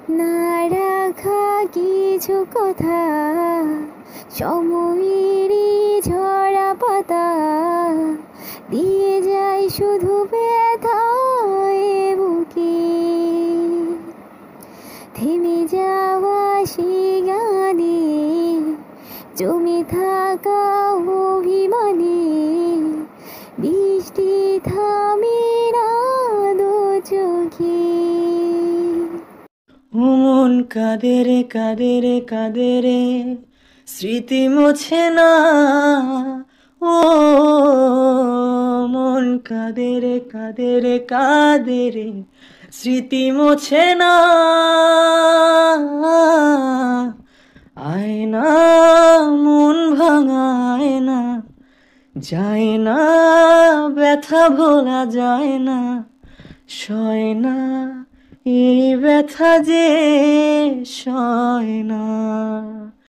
না রাখা কিছু কথা, সময়েরই ঝরা পাতা দিয়ে যায় শুধু ব্যথায় বুকে। থেমে যাওয়া সেই গানে, জমে থাকা অভিমানে, বৃষ্টি থামে না দু চোখে। মন কাঁদে রে কাঁদে রে কাঁদে রে, স্মৃতি মোছে না। ও মন কাঁদে রে কাঁদে রে কাঁদে রে, স্মৃতি মোছে না। আয়না মন ভাঙায় না, যায় না ব্যথা ভোলা যায় না, সয় না এই ব্যথা যে সয় না।